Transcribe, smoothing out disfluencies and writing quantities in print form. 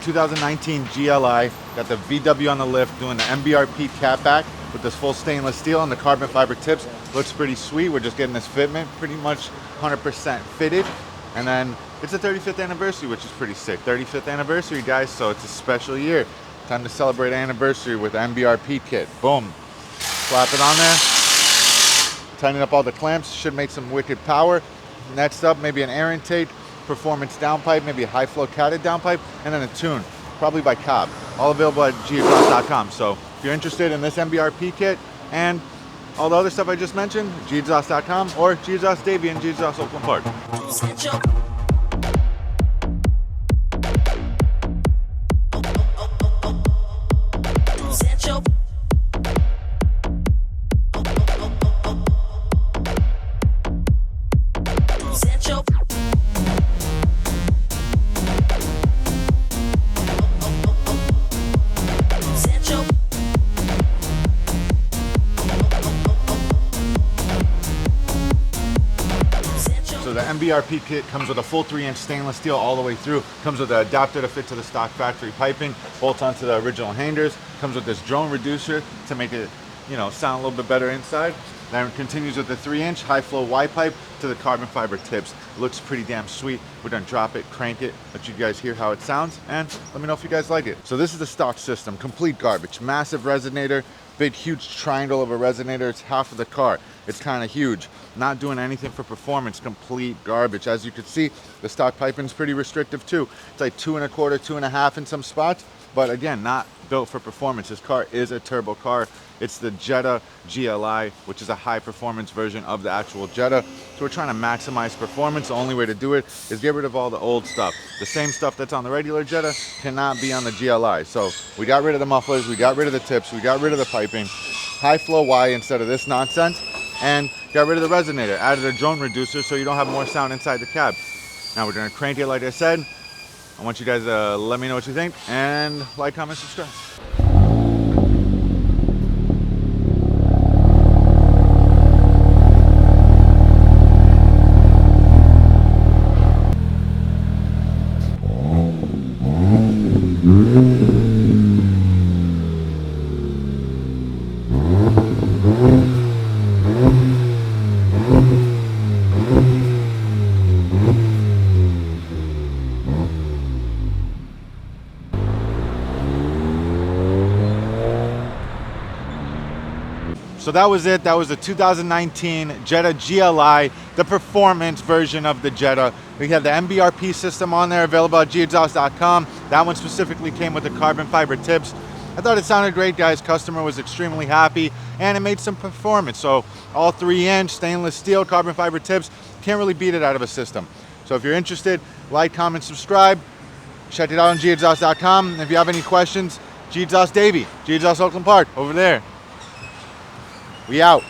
2019 GLI, got the VW on the lift, doing the MBRP catback with this full stainless steel and the carbon fiber tips. Looks pretty sweet. We're just getting this fitment pretty much 100% fitted. And then it's the 35th anniversary, which is pretty sick. 35th anniversary, guys, so it's a special year. Time to celebrate anniversary with the MBRP kit. Boom. Slap it on there. Tighten up all the clamps. Should make some wicked power. Next up, maybe an air intake, performance downpipe, maybe a high flow catted downpipe, and then a tune, probably by Cobb. All available at gexhaust.com. So if you're interested in this MBRP kit and all the other stuff I just mentioned, gexhaust.com or G-Exhaust Davey and G-Exhaust Oakland Park. So the MBRP kit comes with a full 3-inch stainless steel all the way through. Comes with an adapter to fit to the stock factory piping. Bolts onto the original hangers. Comes with this drone reducer to make it, sound a little bit better inside. Then it continues with the 3-inch high flow Y pipe to the carbon fiber tips. Looks pretty damn sweet. We're gonna drop it, crank it, let you guys hear how it sounds, and let me know if you guys like it. So this is the stock system, complete garbage. Massive resonator, big huge triangle of a resonator. It's half of the car. It's kind of huge. Not doing anything for performance, complete garbage. As you can see, the stock piping is pretty restrictive too. It's like 2 1/4, 2 1/2 in some spots, but again, not built for performance. This car is a turbo car. It's the Jetta GLI, which is a high performance version of the actual Jetta. So we're trying to maximize performance. The only way to do it is get rid of all the old stuff. The same stuff that's on the regular Jetta cannot be on the GLI. So we got rid of the mufflers, we got rid of the tips, we got rid of the piping, high flow Y instead of this nonsense, and got rid of the resonator, added a drone reducer so you don't have more sound inside the cab. Now we're gonna crank it like I said. I want you guys to let me know what you think and like, comment, subscribe. So that was it. That was the 2019 Jetta GLI, the performance version of the Jetta. We have the MBRP system on there, available at gexhaust.com. That one specifically came with the carbon fiber tips. I thought it sounded great, guys. Customer was extremely happy, and it made some performance. So all 3-inch stainless steel carbon fiber tips, can't really beat it out of a system. So if you're interested, like, comment, subscribe. Check it out on gexhaust.com. If you have any questions, G-Exhaust Davey, G-Exhaust Oakland Park, over there. We out.